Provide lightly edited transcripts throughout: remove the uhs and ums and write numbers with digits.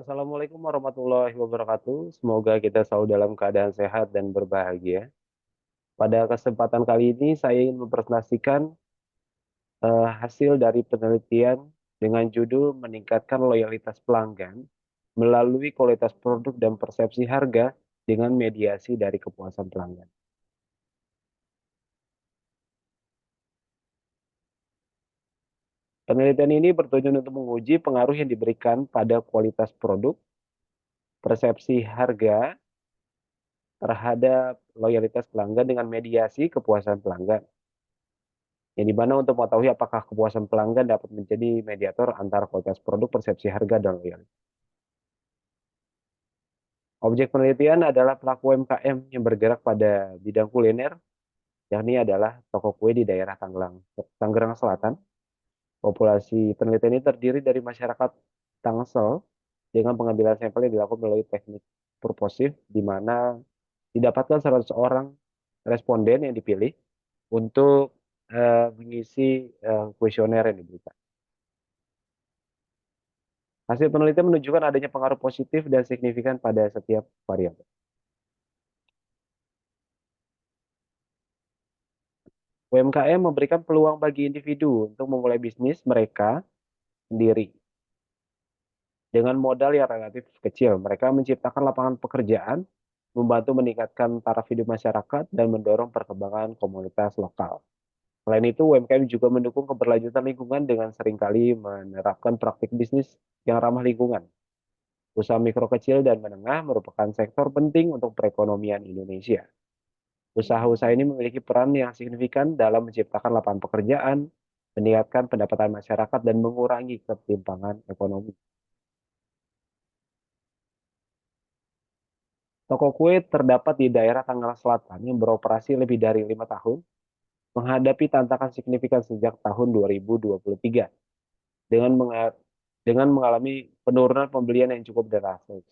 Assalamualaikum warahmatullahi wabarakatuh. Semoga kita selalu dalam keadaan sehat dan berbahagia. Pada kesempatan kali ini saya ingin mempresentasikan hasil dari penelitian dengan judul meningkatkan loyalitas pelanggan melalui kualitas produk dan persepsi harga dengan mediasi dari kepuasan pelanggan. Penelitian ini bertujuan untuk menguji pengaruh yang diberikan pada kualitas produk, persepsi harga terhadap loyalitas pelanggan dengan mediasi kepuasan pelanggan. Yang di mana untuk mengetahui apakah kepuasan pelanggan dapat menjadi mediator antara kualitas produk, persepsi harga, dan loyalitas. Objek penelitian adalah pelaku UMKM yang bergerak pada bidang kuliner, yakni adalah toko kue di daerah Tangerang Selatan. Populasi penelitian ini terdiri dari masyarakat Tangsel dengan pengambilan sampel yang dilakukan melalui teknik purposif, di mana didapatkan 100 orang responden yang dipilih untuk mengisi kuesioner yang diberikan. Hasil penelitian menunjukkan adanya pengaruh positif dan signifikan pada setiap variabel. UMKM memberikan peluang bagi individu untuk memulai bisnis mereka sendiri. Dengan modal yang relatif kecil, mereka menciptakan lapangan pekerjaan, membantu meningkatkan taraf hidup masyarakat, dan mendorong perkembangan komunitas lokal. Selain itu, UMKM juga mendukung keberlanjutan lingkungan dengan seringkali menerapkan praktik bisnis yang ramah lingkungan. Usaha mikro kecil dan menengah merupakan sektor penting untuk perekonomian Indonesia. Usaha-usaha ini memiliki peran yang signifikan dalam menciptakan lapangan pekerjaan, meningkatkan pendapatan masyarakat, dan mengurangi ketimpangan ekonomi. Toko kue terdapat di daerah Tangerang Selatan yang beroperasi lebih dari 5 tahun, menghadapi tantangan signifikan sejak tahun 2023 dengan dengan mengalami penurunan pembelian yang cukup drastis.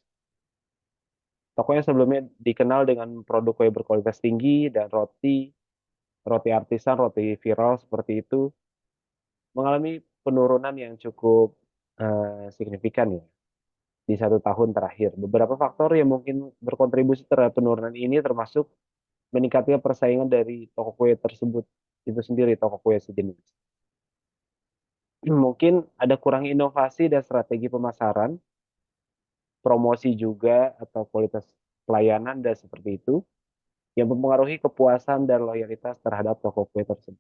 Toko yang sebelumnya dikenal dengan produk kue berkualitas tinggi dan roti artisan, roti viral seperti itu, mengalami penurunan yang cukup, signifikan ya, di 1 tahun terakhir. Beberapa faktor yang mungkin berkontribusi terhadap penurunan ini termasuk meningkatnya persaingan dari toko kue tersebut itu sendiri, toko kue sejenis. Mungkin ada kurang inovasi dan strategi pemasaran, promosi juga atau kualitas pelayanan dan seperti itu, yang mempengaruhi kepuasan dan loyalitas terhadap toko kue tersebut.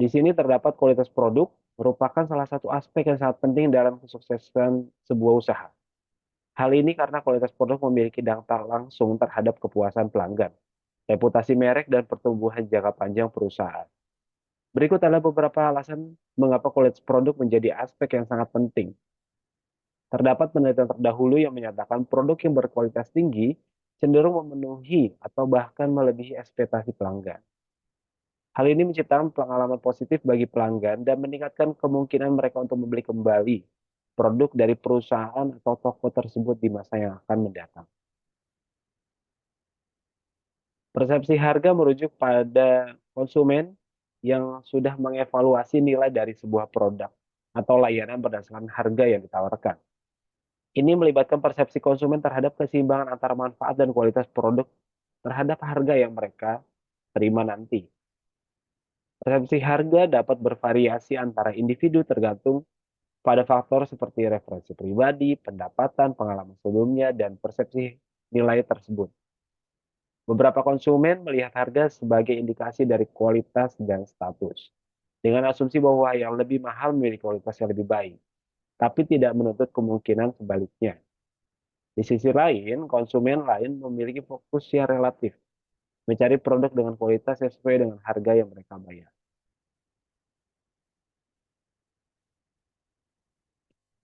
Di sini terdapat kualitas produk, merupakan salah satu aspek yang sangat penting dalam kesuksesan sebuah usaha. Hal ini karena kualitas produk memiliki dampak langsung terhadap kepuasan pelanggan, reputasi merek, dan pertumbuhan jangka panjang perusahaan. Berikut adalah beberapa alasan mengapa kualitas produk menjadi aspek yang sangat penting. Terdapat penelitian terdahulu yang menyatakan produk yang berkualitas tinggi cenderung memenuhi atau bahkan melebihi ekspektasi pelanggan. Hal ini menciptakan pengalaman positif bagi pelanggan dan meningkatkan kemungkinan mereka untuk membeli kembali produk dari perusahaan atau toko tersebut di masa yang akan mendatang. Persepsi harga merujuk pada konsumen yang sudah mengevaluasi nilai dari sebuah produk atau layanan berdasarkan harga yang ditawarkan. Ini melibatkan persepsi konsumen terhadap keseimbangan antara manfaat dan kualitas produk terhadap harga yang mereka terima nanti. Persepsi harga dapat bervariasi antara individu tergantung pada faktor seperti referensi pribadi, pendapatan, pengalaman sebelumnya, dan persepsi nilai tersebut. Beberapa konsumen melihat harga sebagai indikasi dari kualitas dan status, dengan asumsi bahwa yang lebih mahal memiliki kualitas yang lebih baik, tapi tidak menuntut kemungkinan sebaliknya. Di sisi lain, konsumen lain memiliki fokus yang relatif, mencari produk dengan kualitas yang sesuai dengan harga yang mereka bayar.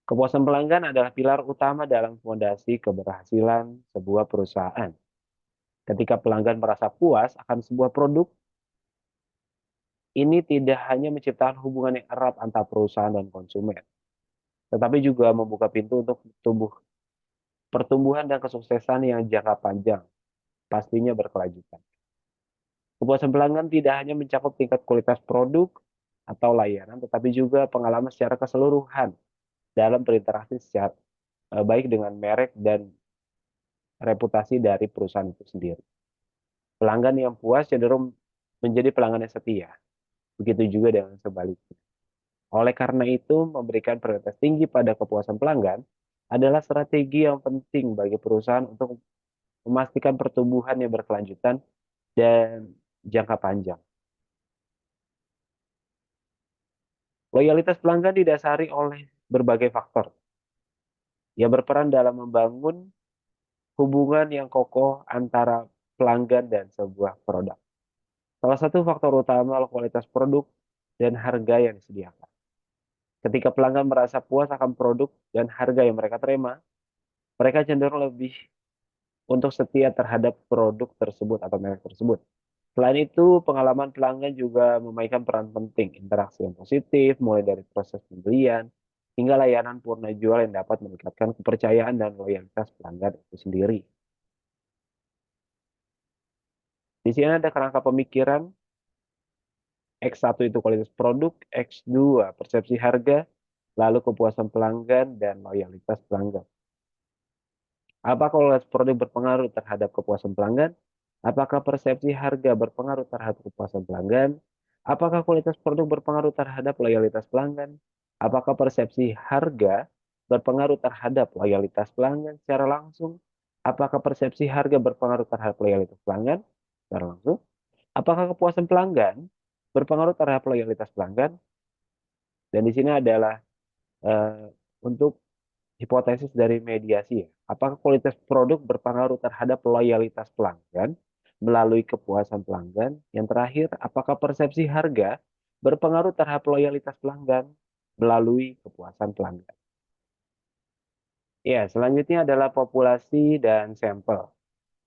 Kepuasan pelanggan adalah pilar utama dalam fondasi keberhasilan sebuah perusahaan. Ketika pelanggan merasa puas akan sebuah produk, ini tidak hanya menciptakan hubungan yang erat antara perusahaan dan konsumen, tetapi juga membuka pintu untuk pertumbuhan dan kesuksesan yang jangka panjang, pastinya berkelanjutan. Kepuasan pelanggan tidak hanya mencakup tingkat kualitas produk, atau layanan, tetapi juga pengalaman secara keseluruhan dalam berinteraksi baik dengan merek dan reputasi dari perusahaan itu sendiri. Pelanggan yang puas cenderung menjadi pelanggan yang setia, begitu juga dengan sebaliknya. Oleh karena itu, memberikan prioritas tinggi pada kepuasan pelanggan adalah strategi yang penting bagi perusahaan untuk memastikan pertumbuhan yang berkelanjutan dan jangka panjang. Loyalitas pelanggan didasari oleh berbagai faktor yang berperan dalam membangun hubungan yang kokoh antara pelanggan dan sebuah produk. Salah satu faktor utama adalah kualitas produk dan harga yang disediakan. Ketika pelanggan merasa puas akan produk dan harga yang mereka terima, mereka cenderung lebih untuk setia terhadap produk tersebut atau merek tersebut. Selain itu, pengalaman pelanggan juga memainkan peran penting. Interaksi yang positif, mulai dari proses pembelian, hingga layanan purna jual yang dapat meningkatkan kepercayaan dan loyalitas pelanggan itu sendiri. Di sini ada kerangka pemikiran, X1 itu kualitas produk, X2 persepsi harga, lalu kepuasan pelanggan, dan loyalitas pelanggan. Apakah kualitas produk berpengaruh terhadap kepuasan pelanggan? Apakah persepsi harga berpengaruh terhadap kepuasan pelanggan? Apakah kualitas produk berpengaruh terhadap loyalitas pelanggan? Apakah persepsi harga berpengaruh terhadap loyalitas pelanggan secara langsung? Apakah persepsi harga berpengaruh terhadap loyalitas pelanggan secara langsung? Apakah kepuasan pelanggan berpengaruh terhadap loyalitas pelanggan? Dan di sini adalah eh, untuk hipotesis dari mediasi ya. Apakah kualitas produk berpengaruh terhadap loyalitas pelanggan melalui kepuasan pelanggan? Yang terakhir, apakah persepsi harga berpengaruh terhadap loyalitas pelanggan melalui kepuasan pelanggan? Ya, selanjutnya adalah populasi dan sampel.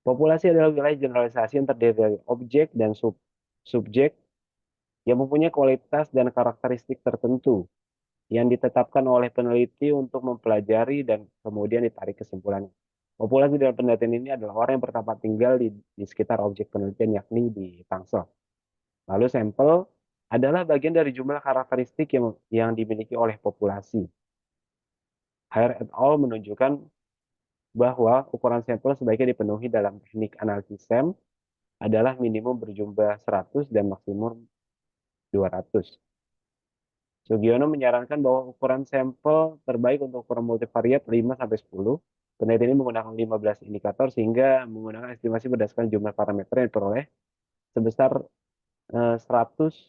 Populasi adalah wilayah generalisasi yang terdiri dari objek dan subjek yang mempunyai kualitas dan karakteristik tertentu yang ditetapkan oleh peneliti untuk mempelajari dan kemudian ditarik kesimpulan. Populasi dalam penelitian ini adalah orang yang pertama tinggal di sekitar objek penelitian, yakni di Tangsel. Lalu sampel adalah bagian dari jumlah karakteristik yang dimiliki oleh populasi. Hare et al. Menunjukkan bahwa ukuran sampel sebaiknya dipenuhi dalam teknik analisis SEM adalah minimum berjumlah 100 dan maksimum 200. Sugiono menyarankan bahwa ukuran sampel terbaik untuk ukuran multivariat 5-10. Peneliti ini menggunakan 15 indikator sehingga menggunakan estimasi berdasarkan jumlah parameter yang diperoleh sebesar 100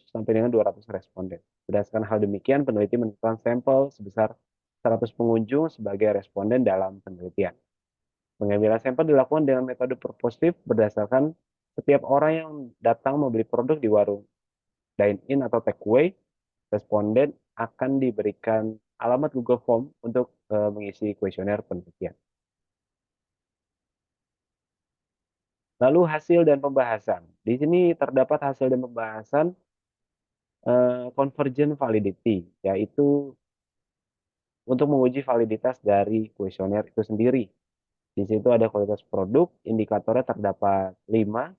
sampai dengan 200 responden. Berdasarkan hal demikian, peneliti menentukan sampel sebesar 100 pengunjung sebagai responden dalam penelitian. Pengambilan sampel dilakukan dengan metode proportif berdasarkan setiap orang yang datang membeli produk di warung dine-in atau takeaway. Responden akan diberikan alamat Google Form untuk mengisi kuesioner penelitian. Lalu hasil dan pembahasan. Di sini terdapat hasil dan pembahasan convergent validity, yaitu untuk menguji validitas dari kuesioner itu sendiri. Di situ ada kualitas produk, indikatornya terdapat 5,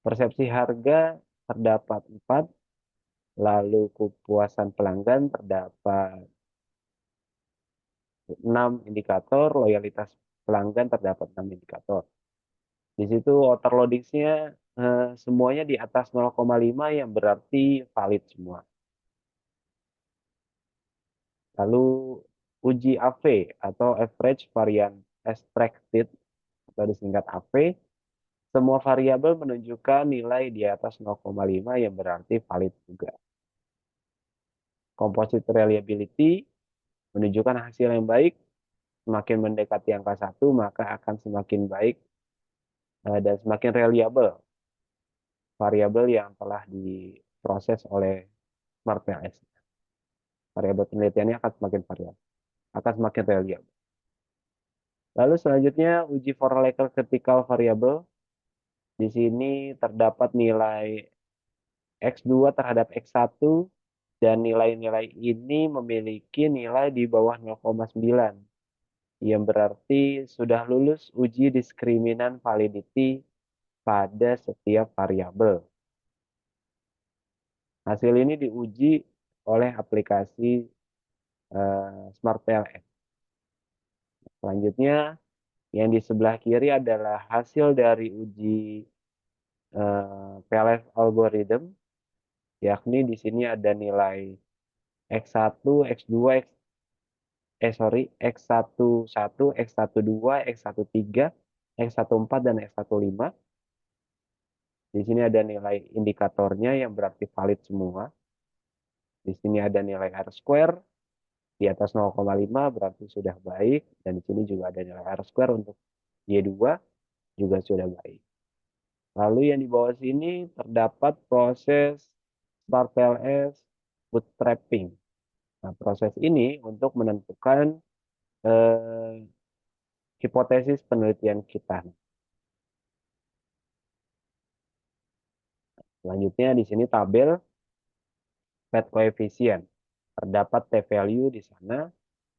persepsi harga terdapat 4, lalu kepuasan pelanggan terdapat 6 indikator, loyalitas pelanggan terdapat 6 indikator. Di situ outer loadings-nya semuanya di atas 0,5 yang berarti valid semua. Lalu uji AV atau average variance extracted atau disingkat AV, semua variabel menunjukkan nilai di atas 0,5 yang berarti valid juga. Composite reliability menunjukkan hasil yang baik, semakin mendekati angka 1 maka akan semakin baik dan semakin reliable variabel yang telah diproses oleh Smart PLS. Variabel penelitiannya akan semakin variabel, akan semakin reliable. Lalu selanjutnya uji for local critical variable. Di sini terdapat nilai X2 terhadap X1 dan nilai-nilai ini memiliki nilai di bawah 0,9 yang berarti sudah lulus uji diskriminan validity pada setiap variabel. Hasil ini diuji oleh aplikasi Smart PLN. Selanjutnya, yang di sebelah kiri adalah hasil dari uji PLF algorithm, yakni di sini ada nilai X1, X2, X11, X12, X13, X14, dan X15. Di sini ada nilai indikatornya yang berarti valid semua. Di sini ada nilai R square di atas 0,5 berarti sudah baik. Dan di sini juga ada nilai R square untuk Y2 juga sudah baik. Lalu yang di bawah sini terdapat proses Smart PLS bootstrapping. Nah, proses ini untuk menentukan eh, hipotesis penelitian kita. Selanjutnya di sini tabel P coefficient. Terdapat P-value di sana,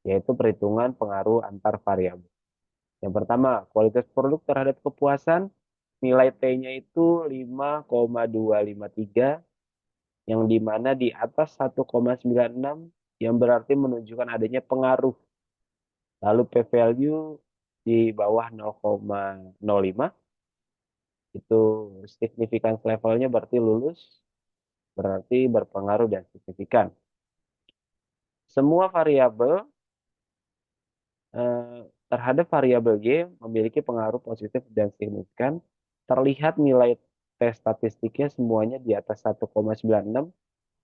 yaitu perhitungan pengaruh antar variabel. Yang pertama, kualitas produk terhadap kepuasan, nilai T-nya itu 5,253, yang dimana di atas 1,96, yang berarti menunjukkan adanya pengaruh. Lalu P-value di bawah 0,05, itu significance levelnya berarti lulus, berarti berpengaruh dan signifikan. Semua variabel terhadap variabel Y memiliki pengaruh positif dan signifikan. Terlihat nilai T statistiknya semuanya di atas 1,96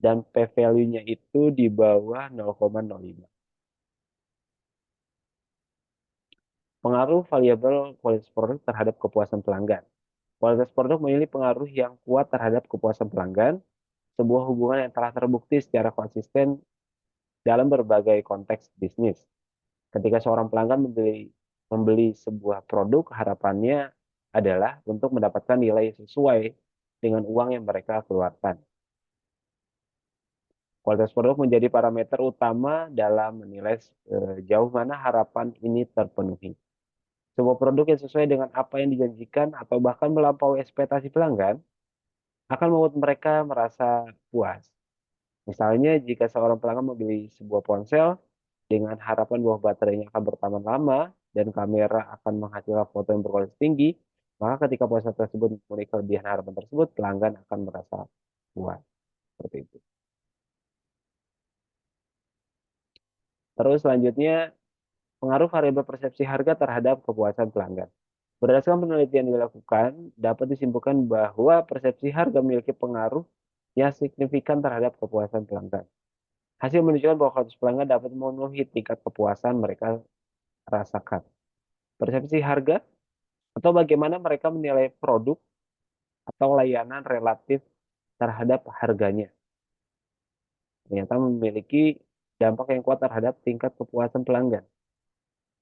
dan P-value-nya itu di bawah 0,05. Pengaruh variabel kualitas produk terhadap kepuasan pelanggan. Kualitas produk memiliki pengaruh yang kuat terhadap kepuasan pelanggan, sebuah hubungan yang telah terbukti secara konsisten dalam berbagai konteks bisnis. Ketika seorang pelanggan membeli sebuah produk, harapannya adalah untuk mendapatkan nilai sesuai dengan uang yang mereka keluarkan. Kualitas produk menjadi parameter utama dalam menilai jauh mana harapan ini terpenuhi. Sebuah produk yang sesuai dengan apa yang dijanjikan atau bahkan melampaui ekspektasi pelanggan akan membuat mereka merasa puas. Misalnya, jika seorang pelanggan membeli sebuah ponsel dengan harapan bahwa baterainya akan bertahan lama dan kamera akan menghasilkan foto yang berkualitas tinggi, maka ketika ponsel tersebut memenuhi kelebihan harapan tersebut, pelanggan akan merasa puas. Seperti itu. Terus selanjutnya, pengaruh variabel persepsi harga terhadap kepuasan pelanggan. Berdasarkan penelitian yang dilakukan, dapat disimpulkan bahwa persepsi harga memiliki pengaruh yang signifikan terhadap kepuasan pelanggan. Hasil menunjukkan bahwa kualitas pelanggan dapat memenuhi tingkat kepuasan mereka rasakan. Persepsi harga atau bagaimana mereka menilai produk atau layanan relatif terhadap harganya. Ternyata memiliki dampak yang kuat terhadap tingkat kepuasan pelanggan.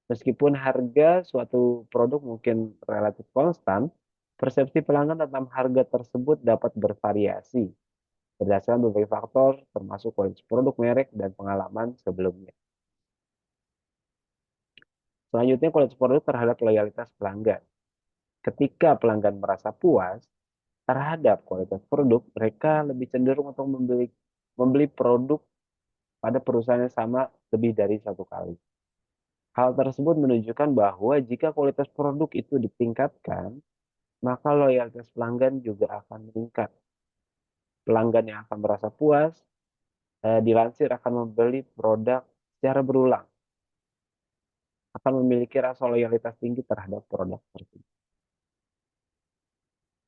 Meskipun harga suatu produk mungkin relatif konstan, persepsi pelanggan tentang harga tersebut dapat bervariasi berdasarkan berbagai faktor, termasuk kualitas produk, merek, dan pengalaman sebelumnya. Selanjutnya, kualitas produk terhadap loyalitas pelanggan. Ketika pelanggan merasa puas terhadap kualitas produk, mereka lebih cenderung untuk membeli produk pada perusahaan yang sama lebih dari satu kali. Hal tersebut menunjukkan bahwa jika kualitas produk itu ditingkatkan, maka loyalitas pelanggan juga akan meningkat. Pelanggan yang akan merasa puas, dilansir akan membeli produk secara berulang, akan memiliki rasa loyalitas tinggi terhadap produk tersebut.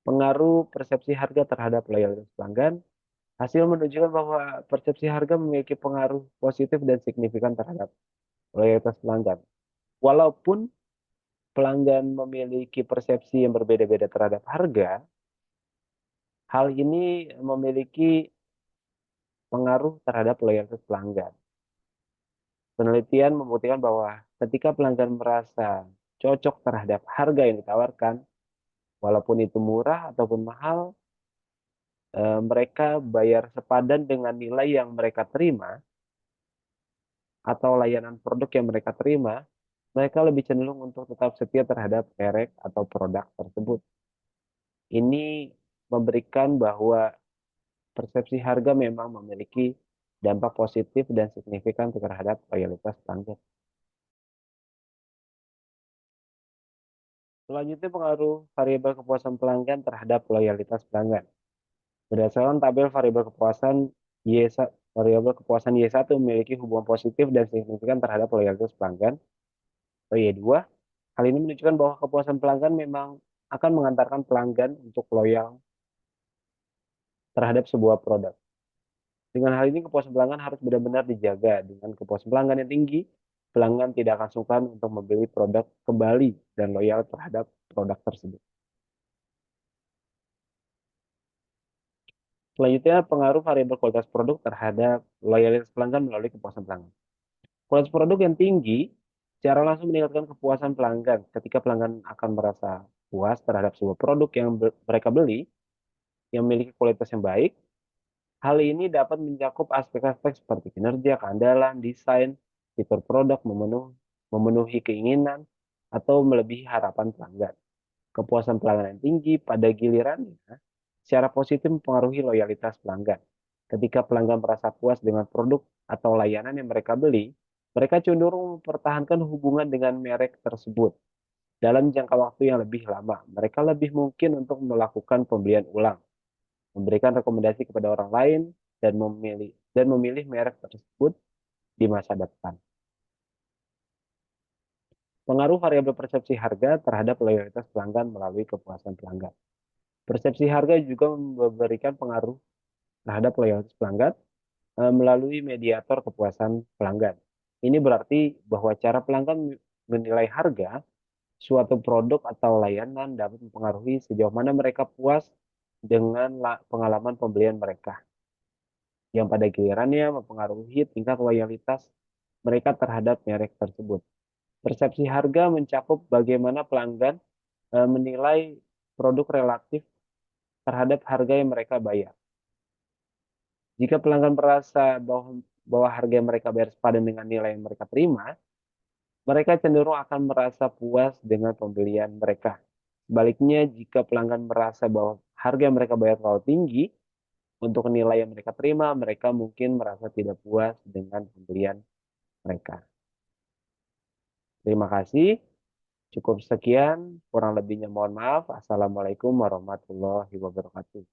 Pengaruh persepsi harga terhadap loyalitas pelanggan. Hasil menunjukkan bahwa persepsi harga memiliki pengaruh positif dan signifikan terhadap loyalitas pelanggan. Walaupun pelanggan memiliki persepsi yang berbeda-beda terhadap harga, hal ini memiliki pengaruh terhadap loyalitas pelanggan. Penelitian membuktikan bahwa ketika pelanggan merasa cocok terhadap harga yang ditawarkan, walaupun itu murah ataupun mahal, mereka bayar sepadan dengan nilai yang mereka terima atau layanan produk yang mereka terima, mereka lebih cenderung untuk tetap setia terhadap merek atau produk tersebut. Ini memberikan bahwa persepsi harga memang memiliki dampak positif dan signifikan terhadap loyalitas pelanggan. Selanjutnya, pengaruh variabel kepuasan pelanggan terhadap loyalitas pelanggan. Berdasarkan tabel variabel kepuasan Y1 memiliki hubungan positif dan signifikan terhadap loyalitas pelanggan. Y2, hal ini menunjukkan bahwa kepuasan pelanggan memang akan mengantarkan pelanggan untuk loyal terhadap sebuah produk. Dengan hal ini, kepuasan pelanggan harus benar-benar dijaga. Dengan kepuasan pelanggan yang tinggi, pelanggan tidak akan sungkan untuk membeli produk kembali dan loyal terhadap produk tersebut. Selanjutnya, pengaruh variabel kualitas produk terhadap loyalitas pelanggan melalui kepuasan pelanggan. Kualitas produk yang tinggi secara langsung meningkatkan kepuasan pelanggan. Ketika pelanggan akan merasa puas terhadap sebuah produk yang mereka beli, yang memiliki kualitas yang baik, hal ini dapat mencakup aspek-aspek seperti kinerja, keandalan, desain, fitur produk, memenuhi keinginan, atau melebihi harapan pelanggan. Kepuasan pelanggan yang tinggi pada gilirannya secara positif mempengaruhi loyalitas pelanggan. Ketika pelanggan merasa puas dengan produk atau layanan yang mereka beli, mereka cenderung mempertahankan hubungan dengan merek tersebut dalam jangka waktu yang lebih lama. Mereka lebih mungkin untuk melakukan pembelian ulang, memberikan rekomendasi kepada orang lain, dan memilih merek tersebut di masa depan. Pengaruh variabel persepsi harga terhadap loyalitas pelanggan melalui kepuasan pelanggan. Persepsi harga juga memberikan pengaruh terhadap loyalitas pelanggan melalui mediator kepuasan pelanggan. Ini berarti bahwa cara pelanggan menilai harga suatu produk atau layanan dapat mempengaruhi sejauh mana mereka puas dengan pengalaman pembelian mereka, yang pada gilirannya mempengaruhi tingkat loyalitas mereka terhadap merek tersebut. Persepsi harga mencakup bagaimana pelanggan menilai produk relatif terhadap harga yang mereka bayar. Jika pelanggan merasa bahwa harga yang mereka bayar sepadan dengan nilai yang mereka terima, mereka cenderung akan merasa puas dengan pembelian mereka. Sebaliknya, jika pelanggan merasa bahwa harga yang mereka bayar terlalu tinggi untuk nilai yang mereka terima, mereka mungkin merasa tidak puas dengan pembelian mereka. Terima kasih. Cukup sekian, kurang lebihnya mohon maaf. Assalamualaikum warahmatullahi wabarakatuh.